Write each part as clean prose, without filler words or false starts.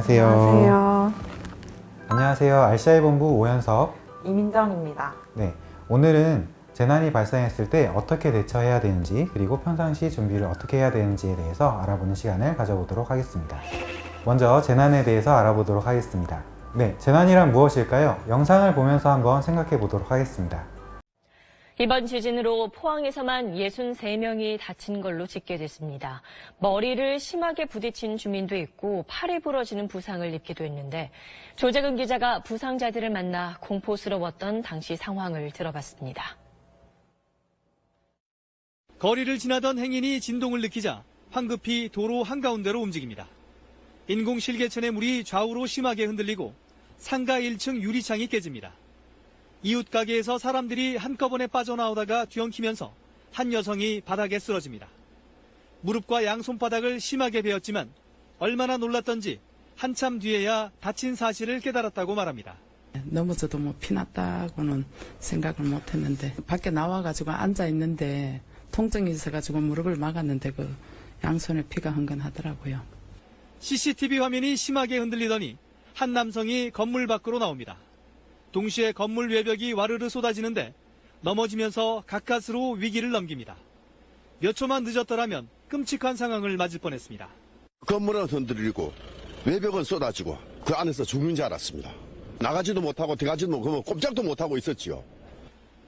안녕하세요. 안녕하세요. 안녕하세요. RCI 본부 오현석. 이민정입니다. 네, 오늘은 재난이 발생했을 때 어떻게 대처해야 되는지, 그리고 평상시 준비를 어떻게 해야 되는지에 대해서 알아보는 시간을 가져보도록 하겠습니다. 먼저 재난에 대해서 알아보도록 하겠습니다. 네, 재난이란 무엇일까요? 영상을 보면서 한번 생각해 보도록 하겠습니다. 이번 지진으로 포항에서만 63명이 다친 걸로 집계됐습니다. 머리를 심하게 부딪힌 주민도 있고 팔이 부러지는 부상을 입기도 했는데 조재근 기자가 부상자들을 만나 공포스러웠던 당시 상황을 들어봤습니다. 거리를 지나던 행인이 진동을 느끼자 황급히 도로 한가운데로 움직입니다. 인공 실개천의 물이 좌우로 심하게 흔들리고 상가 1층 유리창이 깨집니다. 이웃 가게에서 사람들이 한꺼번에 빠져나오다가 뒤엉키면서 한 여성이 바닥에 쓰러집니다. 무릎과 양손바닥을 심하게 베었지만 얼마나 놀랐던지 한참 뒤에야 다친 사실을 깨달았다고 말합니다. 넘어져도 피났다고는 생각을 못했는데 밖에 나와가지고 앉아있는데 통증이 있어가지고 무릎을 막았는데 그 양손에 피가 흥건하더라고요. CCTV 화면이 심하게 흔들리더니 한 남성이 건물 밖으로 나옵니다. 동시에 건물 외벽이 와르르 쏟아지는데 넘어지면서 가까스로 위기를 넘깁니다. 몇 초만 늦었더라면 끔찍한 상황을 맞을 뻔했습니다. 건물은 흔들리고 외벽은 쏟아지고 그 안에서 죽는 줄 알았습니다. 나가지도 못하고 들어가지도 못하고 꼼짝도 못하고 있었지요.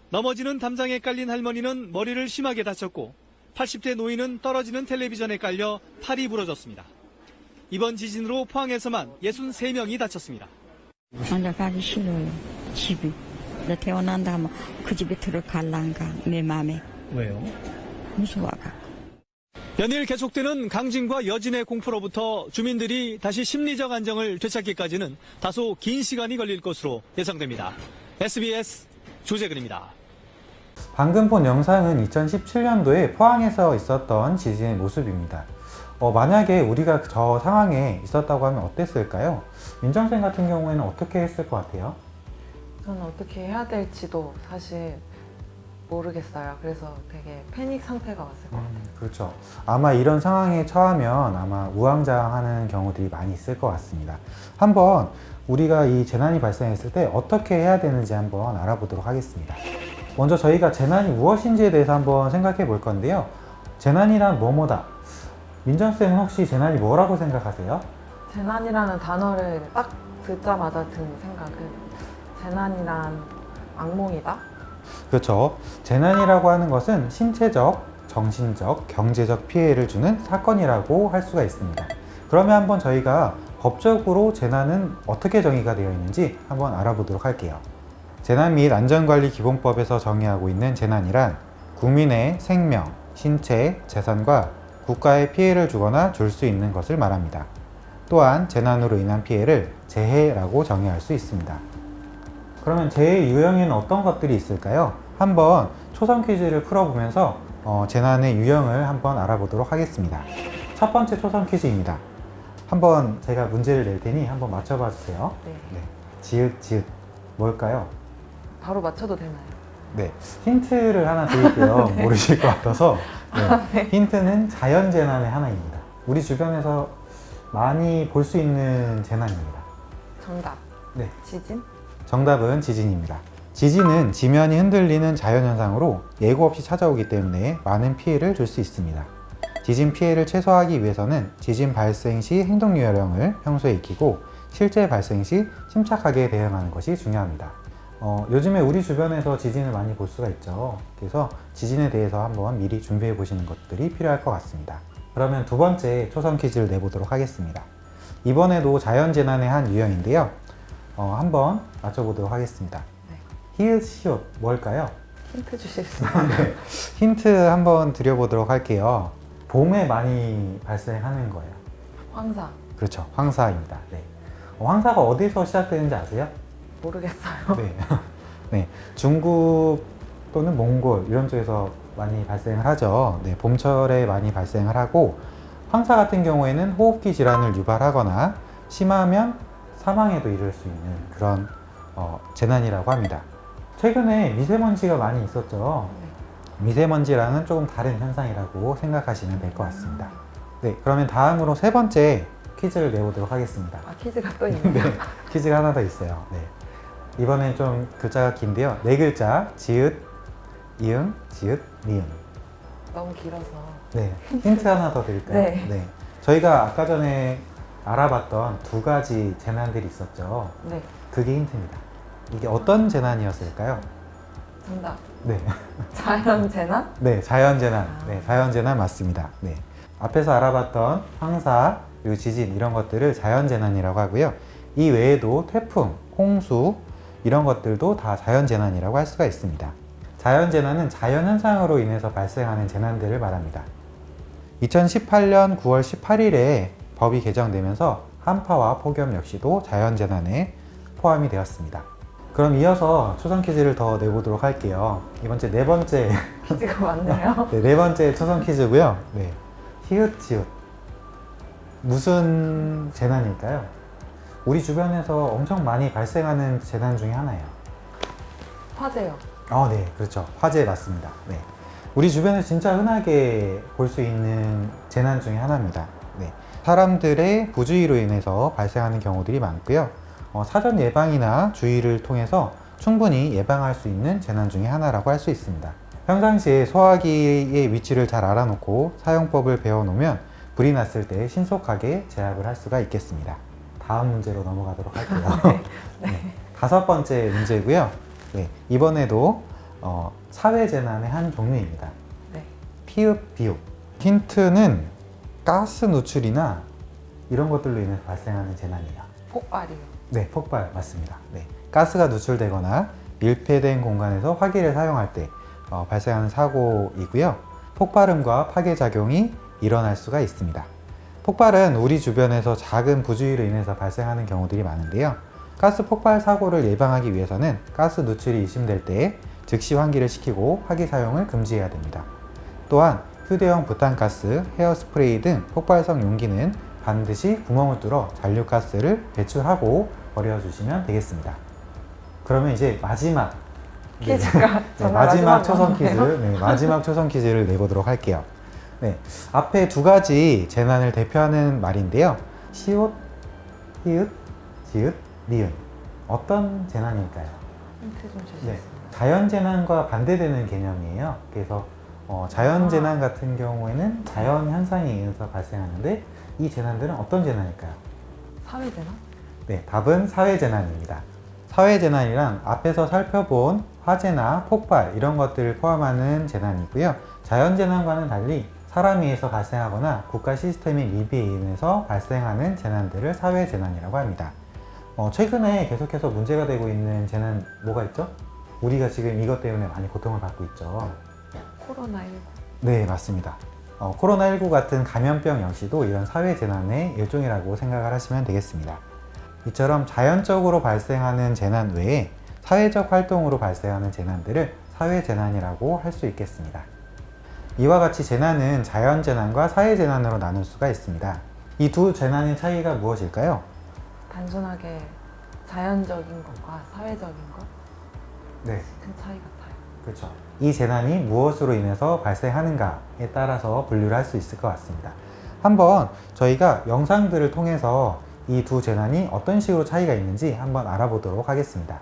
넘어지는 담장에 깔린 할머니는 머리를 심하게 다쳤고 80대 노인은 떨어지는 텔레비전에 깔려 팔이 부러졌습니다. 이번 지진으로 포항에서만 63명이 다쳤습니다. 혼자 가기 싫어요. 집이. 나 태어난다 하면 그 집에 들어갈란가 내 맘에. 왜요? 무서워가. 연일 계속되는 강진과 여진의 공포로부터 주민들이 다시 심리적 안정을 되찾기까지는 다소 긴 시간이 걸릴 것으로 예상됩니다. SBS 조재근입니다. 방금 본 영상은 2017년도에 포항에서 있었던 지진의 모습입니다. 만약에 우리가 저 상황에 있었다고 하면 어땠을까요? 민정쌤 같은 경우에는 어떻게 했을 것 같아요? 저는 어떻게 해야 될지도 사실 모르겠어요. 그래서 되게 패닉 상태가 왔을 것 같아요. 그렇죠. 아마 이런 상황에 처하면 아마 우왕좌왕하는 경우들이 많이 있을 것 같습니다. 한번 우리가 이 재난이 발생했을 때 어떻게 해야 되는지 한번 알아보도록 하겠습니다. 먼저 저희가 재난이 무엇인지에 대해서 한번 생각해 볼 건데요. 재난이란 뭐뭐다. 민정쌤은 혹시 재난이 뭐라고 생각하세요? 재난이라는 단어를 딱 듣자마자 든 생각은 재난이란 악몽이다? 그렇죠. 재난이라고 하는 것은 신체적, 정신적, 경제적 피해를 주는 사건이라고 할 수가 있습니다. 그러면 한번 저희가 법적으로 재난은 어떻게 정의가 되어 있는지 한번 알아보도록 할게요. 재난 및 안전관리기본법에서 정의하고 있는 재난이란 국민의 생명, 신체, 재산과 국가에 피해를 주거나 줄 수 있는 것을 말합니다. 또한 재난으로 인한 피해를 재해라고 정의할 수 있습니다. 그러면 재해 유형에는 어떤 것들이 있을까요? 한번 초성 퀴즈를 풀어보면서 재난의 유형을 한번 알아보도록 하겠습니다. 첫 번째 초성 퀴즈입니다. 한번 제가 문제를 낼 테니 한번 맞춰봐 주세요. 네. 지읒, 지읒. 뭘까요? 바로 맞춰도 되나요? 네, 힌트를 하나 드릴게요. 네. 모르실 것 같아서. 네. 힌트는 자연재난의 하나입니다. 우리 주변에서 많이 볼 수 있는 재난입니다. 정답. 네. 지진? 정답은 지진입니다. 지진은 지면이 흔들리는 자연현상으로 예고 없이 찾아오기 때문에 많은 피해를 줄 수 있습니다. 지진 피해를 최소화하기 위해서는 지진 발생 시 행동요령을 평소에 익히고 실제 발생 시 침착하게 대응하는 것이 중요합니다. 요즘에 우리 주변에서 지진을 많이 볼 수가 있죠. 그래서 지진에 대해서 한번 미리 준비해 보시는 것들이 필요할 것 같습니다. 그러면 두 번째 초성 퀴즈를 내보도록 하겠습니다. 이번에도 자연재난의 한 유형인데요. 한번 맞춰보도록 하겠습니다. 네. 히읗, 시옷 뭘까요? 힌트 주실 수 있나요? 네. 힌트 한번 드려보도록 할게요. 봄에 많이 발생하는 거예요. 황사. 그렇죠. 황사입니다. 네. 황사가 어디서 시작되는지 아세요? 모르겠어요. 네. 네. 중국 또는 몽골 이런 쪽에서 많이 발생을 하죠. 네. 봄철에 많이 발생을 하고 황사 같은 경우에는 호흡기 질환을 유발하거나 심하면 사망에도 이를 수 있는 그런 재난이라고 합니다. 최근에 미세먼지가 많이 있었죠. 미세먼지랑은 조금 다른 현상이라고 생각하시면 될 것 같습니다. 네, 그러면 다음으로 세 번째 퀴즈를 내보도록 하겠습니다. 아, 퀴즈가 또 있네요. 네, 퀴즈가 하나 더 있어요. 네. 이번엔 좀 글자가 긴데요. 네 글자, 지읒, 이응, 지읒, 니은. 너무 길어서. 네, 힌트 하나 더 드릴까요? 네. 저희가 아까 전에 알아봤던 두 가지 재난들이 있었죠. 네, 그게 힌트입니다. 이게 어떤 재난이었을까요? 정답. 네, 자연재난? 네, 자연재난. 네, 자연재난 맞습니다. 네. 앞에서 알아봤던 황사, 그리고 지진 이런 것들을 자연재난이라고 하고요. 이 외에도 태풍, 홍수 이런 것들도 다 자연재난이라고 할 수가 있습니다. 자연재난은 자연현상으로 인해서 발생하는 재난들을 말합니다. 2018년 9월 18일에 법이 개정되면서 한파와 폭염 역시도 자연재난에 포함이 되었습니다. 그럼 이어서 초성 퀴즈를 더 내보도록 할게요. 이번 주 네 번째 퀴즈가 많네요. 네, 네 번째 초성 퀴즈고요. 네. 히읗, 지읒. 무슨 재난일까요? 우리 주변에서 엄청 많이 발생하는 재난 중에 하나예요. 화재요. 네, 그렇죠. 화재 맞습니다. 네. 우리 주변에서 진짜 흔하게 볼 수 있는 재난 중에 하나입니다. 네. 사람들의 부주의로 인해서 발생하는 경우들이 많고요. 사전 예방이나 주의를 통해서 충분히 예방할 수 있는 재난 중에 하나라고 할 수 있습니다. 평상시에 소화기의 위치를 잘 알아놓고 사용법을 배워놓으면 불이 났을 때 신속하게 제압을 할 수가 있겠습니다. 다음 문제로 넘어가도록 할게요. 네. 다섯 번째 문제고요. 네, 이번에도 사회재난의 한 종류입니다. 네. 피읍, 비읍. 힌트는 가스 누출이나 이런 것들로 인해서 발생하는 재난이에요. 폭발이요. 네, 폭발 맞습니다. 네, 가스가 누출되거나 밀폐된 공간에서 화기를 사용할 때 발생하는 사고이고요. 폭발음과 파괴작용이 일어날 수가 있습니다. 폭발은 우리 주변에서 작은 부주의로 인해서 발생하는 경우들이 많은데요. 가스 폭발 사고를 예방하기 위해서는 가스 누출이 의심될 때 즉시 환기를 시키고 화기 사용을 금지해야 됩니다. 또한 휴대용 부탄가스, 헤어스프레이 등 폭발성 용기는 반드시 구멍을 뚫어 잔류가스를 배출하고 버려주시면 되겠습니다. 그러면 이제 마지막 퀴즈가 정말 마지막 초성 마지막이네요. 퀴즈, 마지막 초성 퀴즈를 내보도록 할게요. 네, 앞에 두 가지 재난을 대표하는 말인데요. 시옷, 히읗, 지읒, 니은. 어떤 재난일까요? 힌트 좀 주시겠어요? 네, 자연재난과 반대되는 개념이에요. 그래서 자연재난 같은 경우에는 자연현상에 의해서 발생하는데 이 재난들은 어떤 재난일까요? 사회재난? 네, 답은 사회재난입니다. 사회재난이란 앞에서 살펴본 화재나 폭발 이런 것들을 포함하는 재난이고요. 자연재난과는 달리 사람에 의해서 발생하거나 국가 시스템의 미비에 인해서 발생하는 재난들을 사회재난이라고 합니다. 최근에 계속해서 문제가 되고 있는 재난 뭐가 있죠? 우리가 지금 이것 때문에 많이 고통을 받고 있죠. 코로나19. 네, 맞습니다. 코로나19 같은 감염병 역시도 이런 사회재난의 일종이라고 생각을 하시면 되겠습니다. 이처럼 자연적으로 발생하는 재난 외에 사회적 활동으로 발생하는 재난들을 사회재난이라고 할 수 있겠습니다. 이와 같이 재난은 자연재난과 사회재난으로 나눌 수가 있습니다. 이 두 재난의 차이가 무엇일까요? 단순하게 자연적인 것과 사회적인 것? 네, 큰 차이 같아요. 그렇죠. 이 재난이 무엇으로 인해서 발생하는가에 따라서 분류를 할 수 있을 것 같습니다. 한번 저희가 영상들을 통해서 이 두 재난이 어떤 식으로 차이가 있는지 한번 알아보도록 하겠습니다.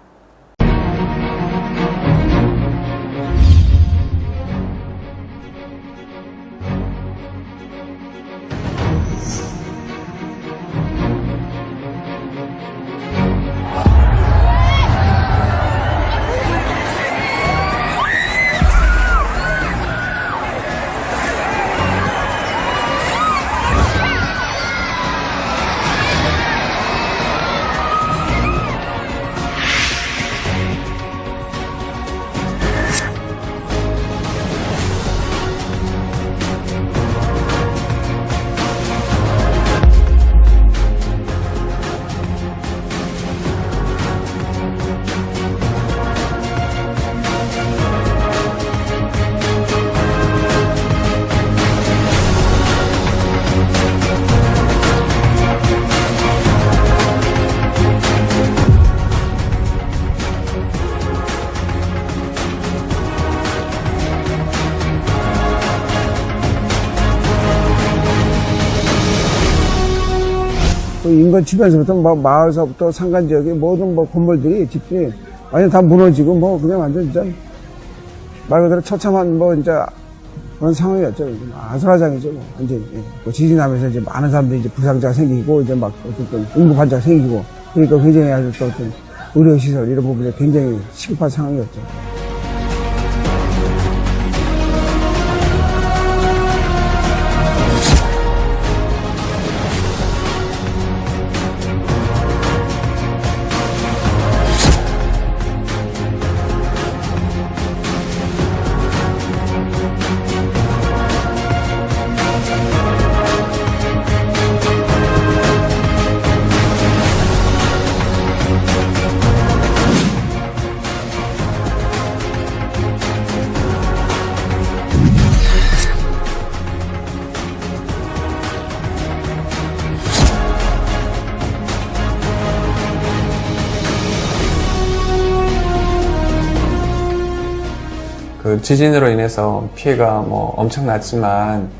인근 주변서부터 마을서부터 산간 지역의 모든 건물들이 집들이 완전 다 무너지고 그냥 완전 진짜 말 그대로 처참한 진짜 그런 상황이었죠. 아수라장이죠. 완전 지진하면서 이제 많은 사람들이 이제 부상자가 생기고 이제 어떤 응급 환자가 생기고 그러니까 굉장히 아주 또 어떤 의료시설 이런 부분에 굉장히 시급한 상황이었죠. 그 지진으로 인해서 피해가 엄청났지만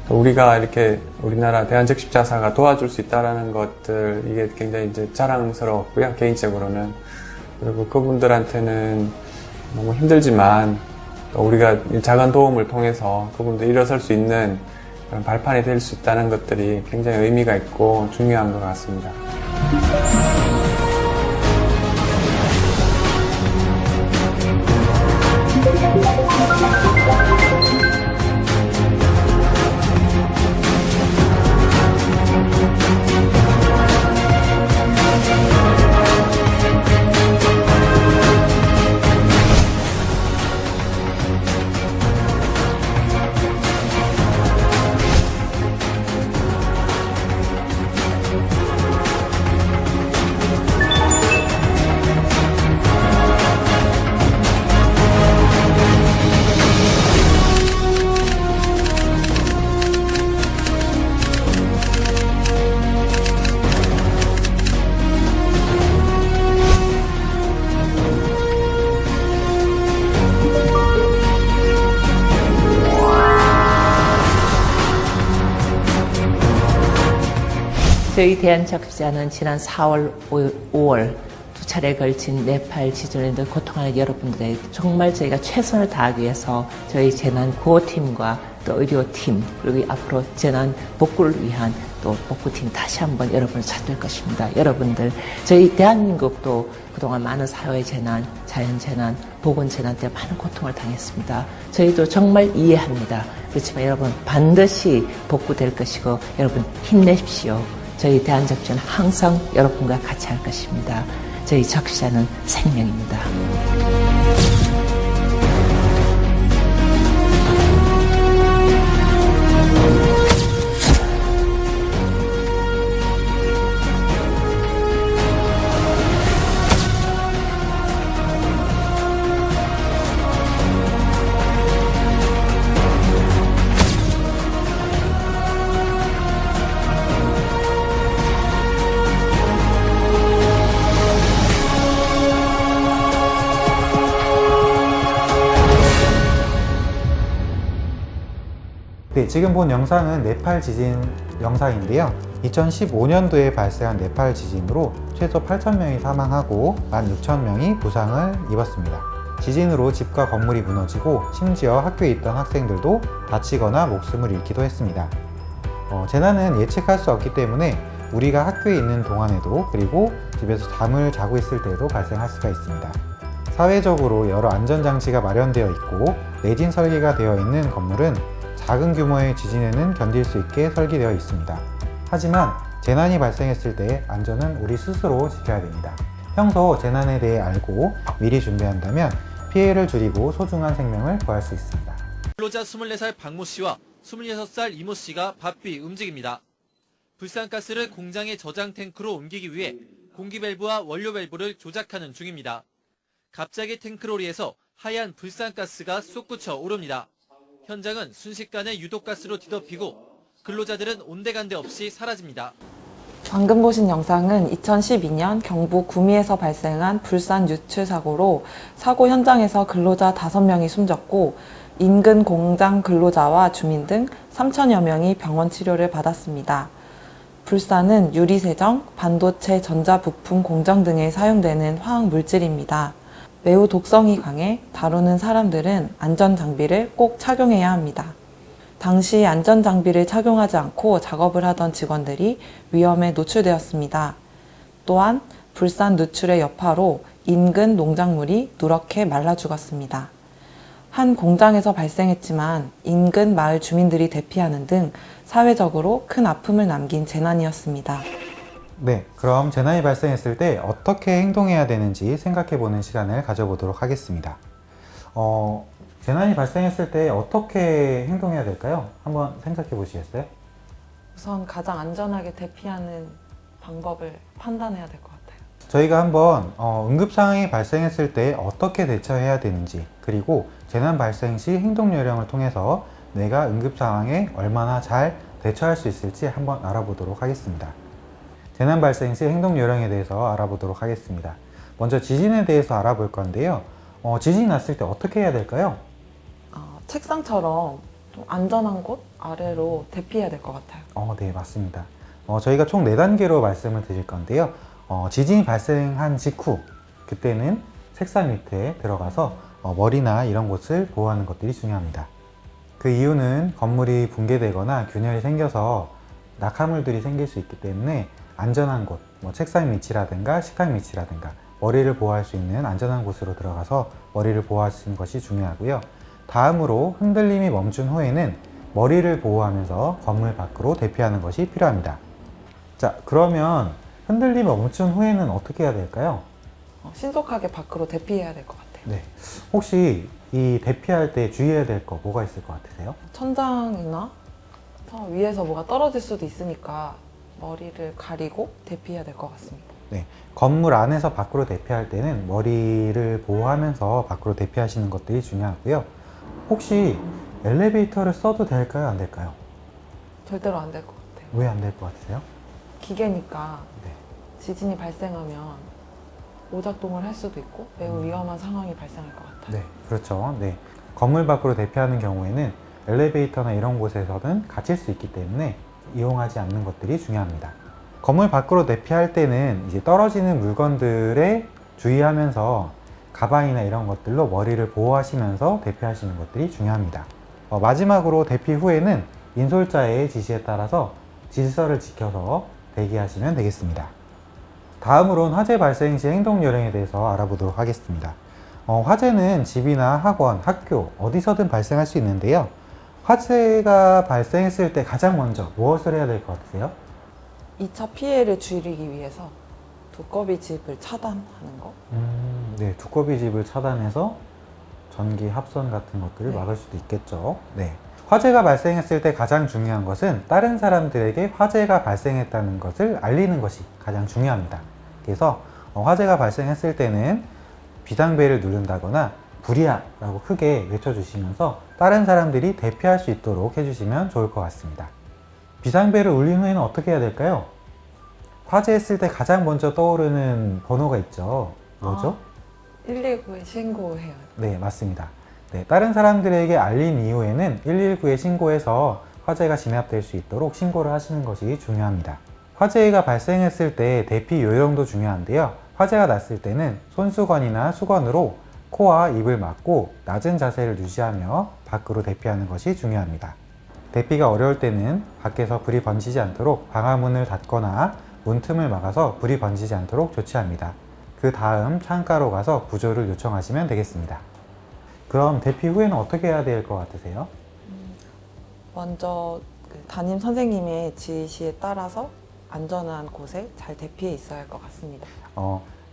우리가 이렇게 우리나라 대한적십자사가 도와줄 수 있다라는 것들 이게 굉장히 이제 자랑스러웠고요, 개인적으로는. 그리고 그분들한테는 너무 힘들지만 또 우리가 작은 도움을 통해서 그분들 일어설 수 있는 그런 발판이 될 수 있다는 것들이 굉장히 의미가 있고 중요한 것 같습니다. 저희 대한적십자는 지난 4월, 5월 두 차례에 걸친 네팔 지진으로 고통하는 여러분들에게 정말 저희가 최선을 다하기 위해서 저희 재난구호팀과 또 의료팀 그리고 앞으로 재난 복구를 위한 또 복구팀 다시 한번 여러분을 찾을 것입니다. 여러분들 저희 대한민국도 그동안 많은 사회재난, 자연재난, 보건재난 때문에 많은 고통을 당했습니다. 저희도 정말 이해합니다. 그렇지만 여러분 반드시 복구될 것이고 여러분 힘내십시오. 저희 대한적십자는 항상 여러분과 같이 할 것입니다. 저희 적십자는 생명입니다. 네, 지금 본 영상은 네팔 지진 영상인데요. 2015년도에 발생한 네팔 지진으로 최소 8,000명이 사망하고 16,000명이 부상을 입었습니다. 지진으로 집과 건물이 무너지고 심지어 학교에 있던 학생들도 다치거나 목숨을 잃기도 했습니다. 재난은 예측할 수 없기 때문에 우리가 학교에 있는 동안에도 그리고 집에서 잠을 자고 있을 때도 발생할 수가 있습니다. 사회적으로 여러 안전장치가 마련되어 있고 내진 설계가 되어 있는 건물은 작은 규모의 지진에는 견딜 수 있게 설계되어 있습니다. 하지만 재난이 발생했을 때 안전은 우리 스스로 지켜야 됩니다. 평소 재난에 대해 알고 미리 준비한다면 피해를 줄이고 소중한 생명을 구할 수 있습니다. 근로자 24살 박모 씨와 26살 이모 씨가 바삐 움직입니다. 불산가스를 공장의 저장 탱크로 옮기기 위해 공기 밸브와 원료 밸브를 조작하는 중입니다. 갑자기 탱크로리에서 하얀 불산가스가 솟구쳐 오릅니다. 현장은 순식간에 유독가스로 뒤덮이고 근로자들은 온데간데 없이 사라집니다. 방금 보신 영상은 2012년 경북 구미에서 발생한 불산 유출 사고로 사고 현장에서 근로자 5명이 숨졌고 인근 공장 근로자와 주민 등 3,000여 명이 병원 치료를 받았습니다. 불산은 유리세정, 반도체, 전자부품 공정 등에 사용되는 화학 물질입니다. 매우 독성이 강해 다루는 사람들은 안전장비를 꼭 착용해야 합니다. 당시 안전장비를 착용하지 않고 작업을 하던 직원들이 위험에 노출되었습니다. 또한 불산 누출의 여파로 인근 농작물이 누렇게 말라 죽었습니다. 한 공장에서 발생했지만 인근 마을 주민들이 대피하는 등 사회적으로 큰 아픔을 남긴 재난이었습니다. 네, 그럼 재난이 발생했을 때 어떻게 행동해야 되는지 생각해보는 시간을 가져보도록 하겠습니다. 재난이 발생했을 때 어떻게 행동해야 될까요? 한번 생각해 보시겠어요? 우선 가장 안전하게 대피하는 방법을 판단해야 될 것 같아요. 저희가 한번 응급 상황이 발생했을 때 어떻게 대처해야 되는지, 그리고 재난 발생 시 행동 요령을 통해서 내가 응급 상황에 얼마나 잘 대처할 수 있을지 한번 알아보도록 하겠습니다. 재난 발생 시 행동 요령에 대해서 알아보도록 하겠습니다. 먼저 지진에 대해서 알아볼 건데요. 지진이 났을 때 어떻게 해야 될까요? 책상처럼 좀 안전한 곳 아래로 대피해야 될 것 같아요. 네, 맞습니다. 저희가 총 4단계로 말씀을 드릴 건데요. 지진이 발생한 직후, 그때는 책상 밑에 들어가서 머리나 이런 곳을 보호하는 것들이 중요합니다. 그 이유는 건물이 붕괴되거나 균열이 생겨서 낙하물들이 생길 수 있기 때문에 안전한 곳, 책상 밑이라든가 식탁 밑이라든가 머리를 보호할 수 있는 안전한 곳으로 들어가서 머리를 보호하시는 것이 중요하고요. 다음으로 흔들림이 멈춘 후에는 머리를 보호하면서 건물 밖으로 대피하는 것이 필요합니다. 자, 그러면 흔들림이 멈춘 후에는 어떻게 해야 될까요? 신속하게 밖으로 대피해야 될 것 같아요. 네. 혹시 이 대피할 때 주의해야 될 거 뭐가 있을 것 같으세요? 천장이나 위에서 뭐가 떨어질 수도 있으니까 머리를 가리고 대피해야 될 것 같습니다. 네. 건물 안에서 밖으로 대피할 때는 머리를 보호하면서 밖으로 대피하시는 것들이 중요하고요. 혹시 엘리베이터를 써도 될까요? 안 될까요? 절대로 안 될 것 같아요. 왜 안 될 것 같으세요? 기계니까 네. 지진이 발생하면 오작동을 할 수도 있고 매우 위험한 상황이 발생할 것 같아요. 네, 그렇죠. 네. 건물 밖으로 대피하는 경우에는 엘리베이터나 이런 곳에서는 갇힐 수 있기 때문에 이용하지 않는 것들이 중요합니다. 건물 밖으로 대피할 때는 이제 떨어지는 물건들에 주의하면서 가방이나 이런 것들로 머리를 보호하시면서 대피하시는 것들이 중요합니다. 마지막으로 대피 후에는 인솔자의 지시에 따라서 질서를 지켜서 대기하시면 되겠습니다. 다음으로는 화재 발생 시 행동 요령에 대해서 알아보도록 하겠습니다. 화재는 집이나 학원, 학교 어디서든 발생할 수 있는데요. 화재가 발생했을 때 가장 먼저 무엇을 해야 될 것 같으세요? 2차 피해를 줄이기 위해서 두꺼비 집을 차단하는 거? 네, 두꺼비 집을 차단해서 전기 합선 같은 것들을 네. 막을 수도 있겠죠. 네. 화재가 발생했을 때 가장 중요한 것은 다른 사람들에게 화재가 발생했다는 것을 알리는 것이 가장 중요합니다. 그래서 화재가 발생했을 때는 비상벨을 누른다거나 불이야! 라고 크게 외쳐주시면서 다른 사람들이 대피할 수 있도록 해주시면 좋을 것 같습니다. 비상벨을 울린 후에는 어떻게 해야 될까요? 화재했을 때 가장 먼저 떠오르는 번호가 있죠. 뭐죠? 119에 신고해요. 네, 맞습니다. 네, 다른 사람들에게 알린 이후에는 119에 신고해서 화재가 진압될 수 있도록 신고를 하시는 것이 중요합니다. 화재가 발생했을 때 대피 요령도 중요한데요. 화재가 났을 때는 손수건이나 수건으로 코와 입을 막고 낮은 자세를 유지하며 밖으로 대피하는 것이 중요합니다. 대피가 어려울 때는 밖에서 불이 번지지 않도록 방화문을 닫거나 문틈을 막아서 불이 번지지 않도록 조치합니다. 그 다음 창가로 가서 구조를 요청하시면 되겠습니다. 그럼 대피 후에는 어떻게 해야 될 것 같으세요? 먼저 담임 선생님의 지시에 따라서 안전한 곳에 잘 대피해 있어야 할 것 같습니다.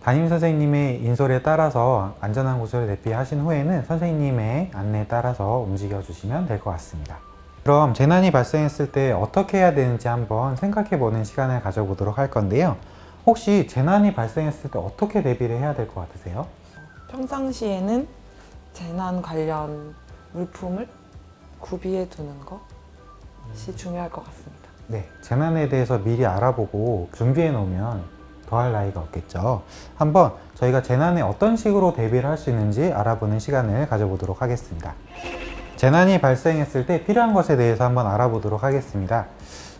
담임 선생님의 인솔에 따라서 안전한 곳으로 대피하신 후에는 선생님의 안내에 따라서 움직여 주시면 될 것 같습니다. 그럼 재난이 발생했을 때 어떻게 해야 되는지 한번 생각해 보는 시간을 가져보도록 할 건데요. 혹시 재난이 발생했을 때 어떻게 대비를 해야 될 것 같으세요? 평상시에는 재난 관련 물품을 구비해 두는 것이 중요할 것 같습니다. 네, 재난에 대해서 미리 알아보고 준비해 놓으면 더할 나위가 없겠죠. 한번 저희가 재난에 어떤 식으로 대비를 할 수 있는지 알아보는 시간을 가져보도록 하겠습니다. 재난이 발생했을 때 필요한 것에 대해서 한번 알아보도록 하겠습니다.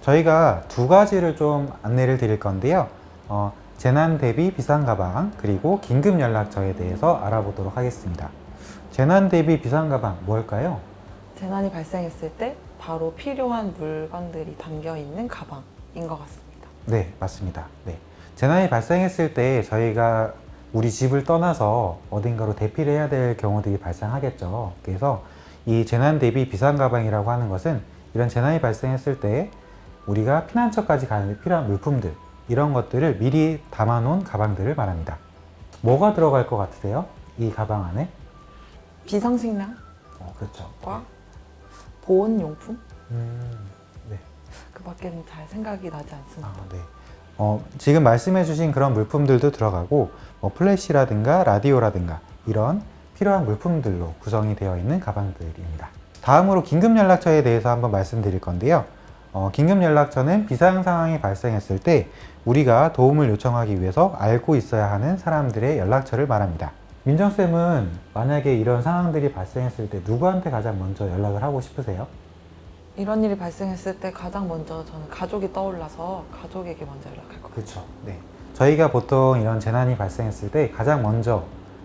저희가 두 가지를 좀 안내를 드릴 건데요. 재난 대비 비상 가방 그리고 긴급 연락처에 대해서 알아보도록 하겠습니다. 재난 대비 비상 가방 뭘까요? 재난이 발생했을 때 바로 필요한 물건들이 담겨 있는 가방인 것 같습니다. 네, 맞습니다. 네. 재난이 발생했을 때 저희가 우리 집을 떠나서 어딘가로 대피를 해야 될 경우들이 발생하겠죠. 그래서 이 재난 대비 비상 가방이라고 하는 것은 이런 재난이 발생했을 때 우리가 피난처까지 가는 데 필요한 물품들, 이런 것들을 미리 담아놓은 가방들을 말합니다. 뭐가 들어갈 것 같으세요? 이 가방 안에? 비상식량과 그렇죠. 보온용품? 네. 그 밖에는 잘 생각이 나지 않습니다. 네. 지금 말씀해 주신 그런 물품들도 들어가고 플래시라든가 라디오라든가 이런 필요한 물품들로 구성이 되어 있는 가방들입니다. 다음으로 긴급연락처에 대해서 한번 말씀드릴 건데요. 긴급연락처는 비상 상황이 발생했을 때 우리가 도움을 요청하기 위해서 알고 있어야 하는 사람들의 연락처를 말합니다. 민정쌤은 만약에 이런 상황들이 발생했을 때 누구한테 가장 먼저 연락을 하고 싶으세요? 이런 일이 발생했을 때 가장 먼저 저는 가족이 떠올라서 가족에게 먼저 연락할 것 같아요. 그렇죠. 네. 저희가 보통 이런 재난이 발생했을 때 가장 먼저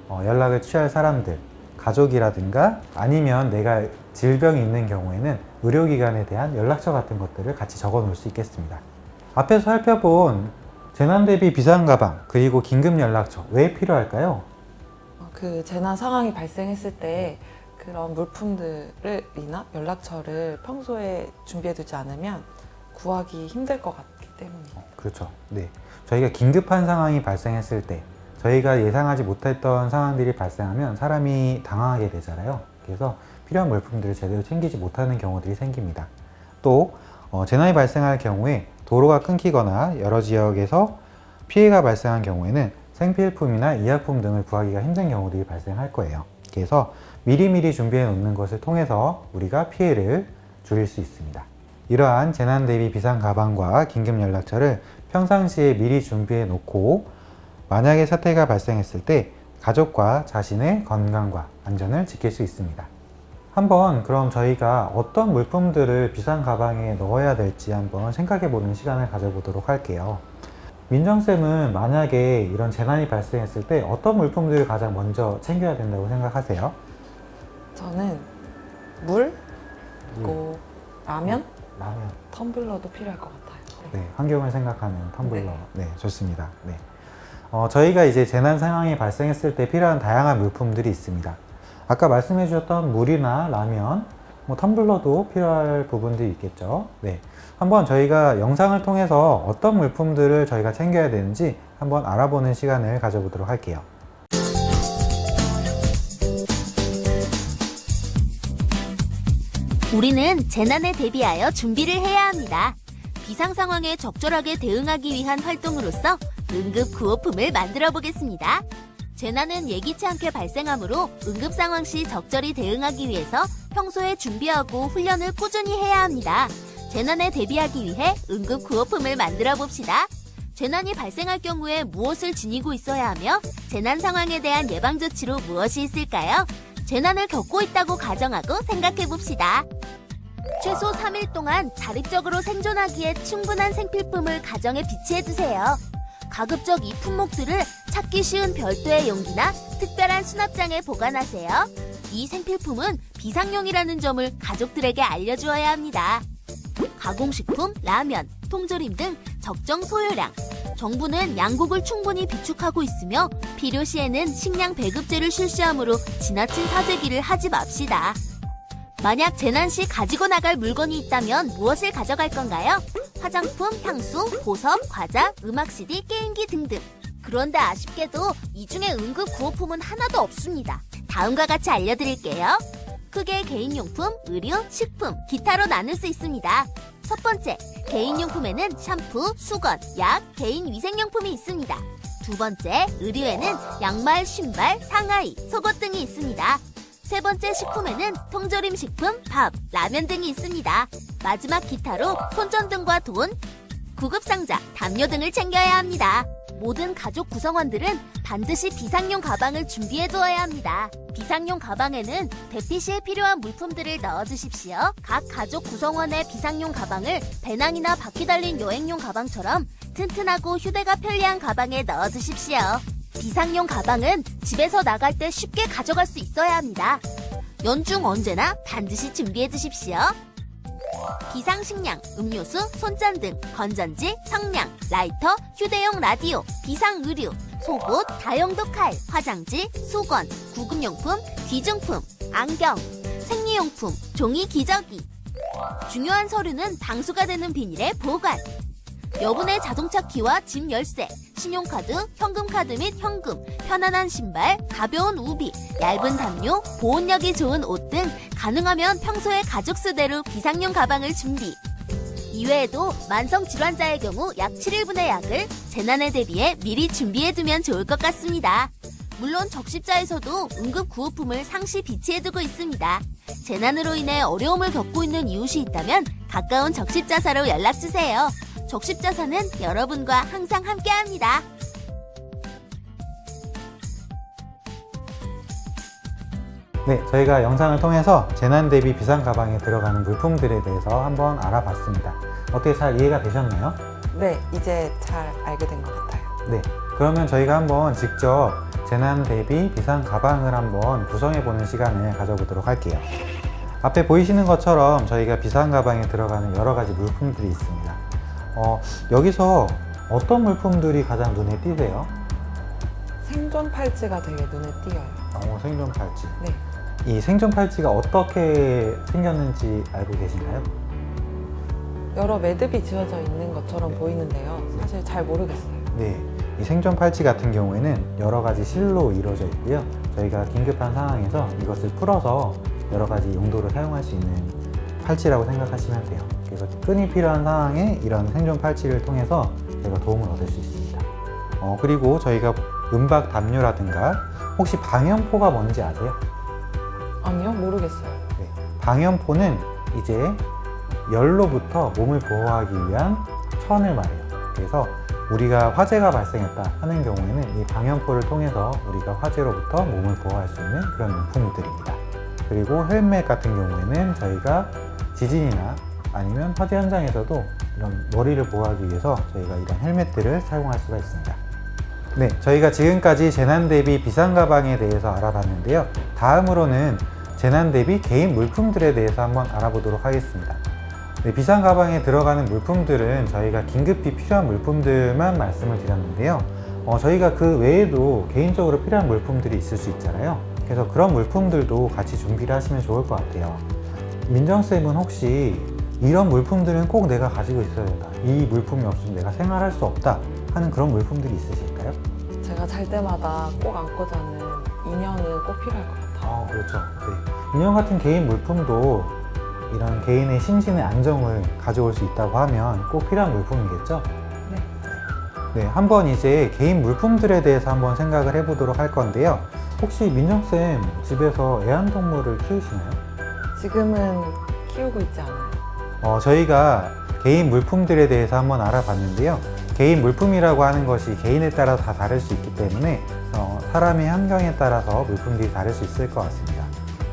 연락을 취할 사람들, 가족이라든가 아니면 내가 질병이 있는 경우에는 의료기관에 대한 연락처 같은 것들을 같이 적어 놓을 수 있겠습니다. 앞에서 살펴본 재난대비 비상가방 그리고 긴급연락처 왜 필요할까요? 그 재난 상황이 발생했을 때 그런 물품들이나 연락처를 평소에 준비해 두지 않으면 구하기 힘들 것 같기 때문이에요. 그렇죠. 네. 저희가 긴급한 상황이 발생했을 때 저희가 예상하지 못했던 상황들이 발생하면 사람이 당황하게 되잖아요. 그래서 필요한 물품들을 제대로 챙기지 못하는 경우들이 생깁니다. 또 재난이 발생할 경우에 도로가 끊기거나 여러 지역에서 피해가 발생한 경우에는 생필품이나 의약품 등을 구하기가 힘든 경우들이 발생할 거예요. 그래서 미리미리 준비해 놓는 것을 통해서 우리가 피해를 줄일 수 있습니다. 이러한 재난 대비 비상 가방과 긴급 연락처를 평상시에 미리 준비해 놓고 만약에 사태가 발생했을 때 가족과 자신의 건강과 안전을 지킬 수 있습니다. 한번 그럼 저희가 어떤 물품들을 비상 가방에 넣어야 될지 한번 생각해 보는 시간을 가져보도록 할게요. 민정쌤은 만약에 이런 재난이 발생했을 때 어떤 물품들을 가장 먼저 챙겨야 된다고 생각하세요? 저는 물, 그리고 라면, 라면. 텀블러도 필요할 것 같아요. 네, 환경을 생각하는 텀블러. 네, 좋습니다. 네. 저희가 이제 재난 상황이 발생했을 때 필요한 다양한 물품들이 있습니다. 아까 말씀해 주셨던 물이나 라면, 텀블러도 필요할 부분들이 있겠죠. 네. 한번 저희가 영상을 통해서 어떤 물품들을 저희가 챙겨야 되는지 한번 알아보는 시간을 가져보도록 할게요. 우리는 재난에 대비하여 준비를 해야 합니다. 비상 상황에 적절하게 대응하기 위한 활동으로서 응급 구호품을 만들어 보겠습니다. 재난은 예기치 않게 발생하므로 응급 상황 시 적절히 대응하기 위해서 평소에 준비하고 훈련을 꾸준히 해야 합니다. 재난에 대비하기 위해 응급 구호품을 만들어 봅시다. 재난이 발생할 경우에 무엇을 지니고 있어야 하며 재난 상황에 대한 예방 조치로 무엇이 있을까요? 재난을 겪고 있다고 가정하고 생각해 봅시다. 최소 3일 동안 자립적으로 생존하기에 충분한 생필품을 가정에 비치해 두세요. 가급적 이 품목들을 찾기 쉬운 별도의 용기나 특별한 수납장에 보관하세요. 이 생필품은 비상용이라는 점을 가족들에게 알려주어야 합니다. 가공식품, 라면, 통조림 등 적정 소요량. 정부는 양국을 충분히 비축하고 있으며 필요시에는 식량 배급제를 실시하므로 지나친 사재기를 하지 맙시다. 만약 재난 시 가지고 나갈 물건이 있다면 무엇을 가져갈 건가요? 화장품, 향수, 보석, 과자, 음악 CD, 게임기 등등. 그런데 아쉽게도 이 중에 응급 구호품은 하나도 없습니다. 다음과 같이 알려드릴게요. 크게 개인용품, 의류, 식품, 기타로 나눌 수 있습니다. 첫 번째, 개인용품에는 샴푸, 수건, 약, 개인 위생용품이 있습니다. 두 번째, 의류에는 양말, 신발, 상하이, 속옷 등이 있습니다. 세 번째, 식품에는 통조림 식품, 밥, 라면 등이 있습니다. 마지막 기타로 손전등과 돈, 구급상자, 담요 등을 챙겨야 합니다. 모든 가족 구성원들은 반드시 비상용 가방을 준비해 두어야 합니다. 비상용 가방에는 대피 시에 필요한 물품들을 넣어주십시오. 각 가족 구성원의 비상용 가방을 배낭이나 바퀴 달린 여행용 가방처럼 튼튼하고 휴대가 편리한 가방에 넣어주십시오. 비상용 가방은 집에서 나갈 때 쉽게 가져갈 수 있어야 합니다. 연중 언제나 반드시 준비해 두십시오. 비상식량, 음료수, 손전등, 건전지, 성냥, 라이터, 휴대용 라디오, 비상의류, 속옷, 다용도 칼, 화장지, 수건, 구급용품, 귀중품, 안경, 생리용품, 종이 기저귀. 중요한 서류는 방수가 되는 비닐에 보관. 여분의 자동차 키와 집 열쇠, 신용카드, 현금카드 및 현금, 편안한 신발, 가벼운 우비, 얇은 담요, 보온력이 좋은 옷 등 가능하면 평소에 가족 수대로 비상용 가방을 준비. 이외에도 만성 질환자의 경우 약 7일분의 약을 재난에 대비해 미리 준비해두면 좋을 것 같습니다. 물론 적십자에서도 응급 구호품을 상시 비치해두고 있습니다. 재난으로 인해 어려움을 겪고 있는 이웃이 있다면 가까운 적십자사로 연락주세요. 적십자사는 여러분과 항상 함께합니다. 네, 저희가 영상을 통해서 재난 대비 비상 가방에 들어가는 물품들에 대해서 한번 알아봤습니다. 어떻게 잘 이해가 되셨나요? 네, 이제 잘 알게 된 것 같아요. 네, 그러면 저희가 한번 직접 재난 대비 비상 가방을 한번 구성해보는 시간을 가져보도록 할게요. 앞에 보이시는 것처럼 저희가 비상 가방에 들어가는 여러 가지 물품들이 있습니다. 여기서 어떤 물품들이 가장 눈에 띄세요? 생존 팔찌가 되게 눈에 띄어요. 생존 팔찌. 네. 이 생존 팔찌가 어떻게 생겼는지 알고 계신가요? 여러 매듭이 지어져 있는 것처럼 보이는데요. 사실 잘 모르겠어요. 네, 이 생존 팔찌 같은 경우에는 여러 가지 실로 이루어져 있고요. 저희가 긴급한 상황에서 이것을 풀어서 여러 가지 용도로 사용할 수 있는 팔찌라고 생각하시면 돼요. 그래서 끈이 필요한 상황에 이런 생존 팔찌를 통해서 저희가 도움을 얻을 수 있습니다. 그리고 저희가 은박 담요라든가 혹시 방염포가 뭔지 아세요? 아니요, 모르겠어요. 네, 방염포는 이제 열로부터 몸을 보호하기 위한 천을 말해요. 그래서 우리가 화재가 발생했다 하는 경우에는 이 방염포를 통해서 우리가 화재로부터 몸을 보호할 수 있는 그런 용품들입니다. 그리고 헬멧 같은 경우에는 저희가 지진이나 아니면 화재 현장에서도 이런 머리를 보호하기 위해서 저희가 이런 헬멧들을 사용할 수가 있습니다. 네, 저희가 지금까지 재난 대비 비상 가방에 대해서 알아봤는데요. 다음으로는 재난 대비 개인 물품들에 대해서 한번 알아보도록 하겠습니다. 네, 비상 가방에 들어가는 물품들은 저희가 긴급히 필요한 물품들만 말씀을 드렸는데요. 저희가 그 외에도 개인적으로 필요한 물품들이 있을 수 있잖아요. 그래서 그런 물품들도 같이 준비를 하시면 좋을 것 같아요. 민정쌤은 혹시 이런 물품들은 꼭 내가 가지고 있어야 된다, 이 물품이 없으면 내가 생활할 수 없다 하는 그런 물품들이 있으실까요? 제가 잘 때마다 꼭 안고 자는 인형은 꼭 필요할 것 같아요. 그렇죠. 네. 인형 같은 개인 물품도 이런 개인의 심신의 안정을 가져올 수 있다고 하면 꼭 필요한 물품이겠죠? 네. 네, 한번 이제 개인 물품들에 대해서 한번 생각을 해보도록 할 건데요. 혹시 민정쌤 집에서 애완동물을 키우시나요? 지금은 키우고 있지 않아요. 저희가 개인 물품들에 대해서 한번 알아봤는데요. 개인 물품이라고 하는 것이 개인에 따라 다 다를 수 있기 때문에 사람의 환경에 따라서 물품들이 다를 수 있을 것 같습니다.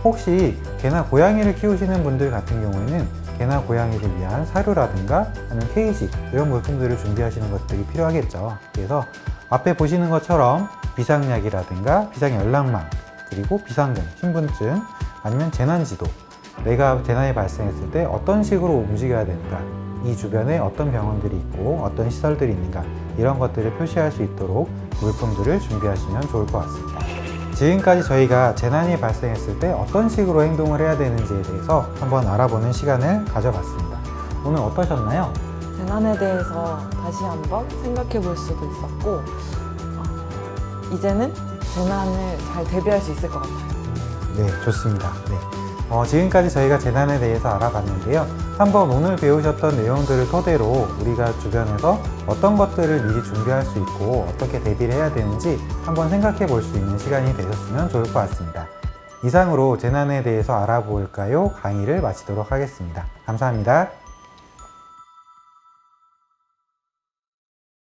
혹시 개나 고양이를 키우시는 분들 같은 경우에는 개나 고양이를 위한 사료라든가 아니면 케이지 이런 물품들을 준비하시는 것들이 필요하겠죠. 그래서 앞에 보시는 것처럼 비상약이라든가 비상연락망, 그리고 비상금, 신분증, 아니면 재난지도, 내가 재난이 발생했을 때 어떤 식으로 움직여야 되는가, 이 주변에 어떤 병원들이 있고 어떤 시설들이 있는가, 이런 것들을 표시할 수 있도록 물품들을 준비하시면 좋을 것 같습니다. 지금까지 저희가 재난이 발생했을 때 어떤 식으로 행동을 해야 되는지에 대해서 한번 알아보는 시간을 가져봤습니다. 오늘 어떠셨나요? 재난에 대해서 다시 한번 생각해 볼 수도 있었고, 이제는 재난을 잘 대비할 수 있을 것 같아요. 네, 좋습니다. 네. 지금까지 저희가 재난에 대해서 알아봤는데요. 한번 오늘 배우셨던 내용들을 토대로 우리가 주변에서 어떤 것들을 미리 준비할 수 있고 어떻게 대비를 해야 되는지 한번 생각해 볼 수 있는 시간이 되셨으면 좋을 것 같습니다. 이상으로 재난에 대해서 알아볼까요? 강의를 마치도록 하겠습니다. 감사합니다.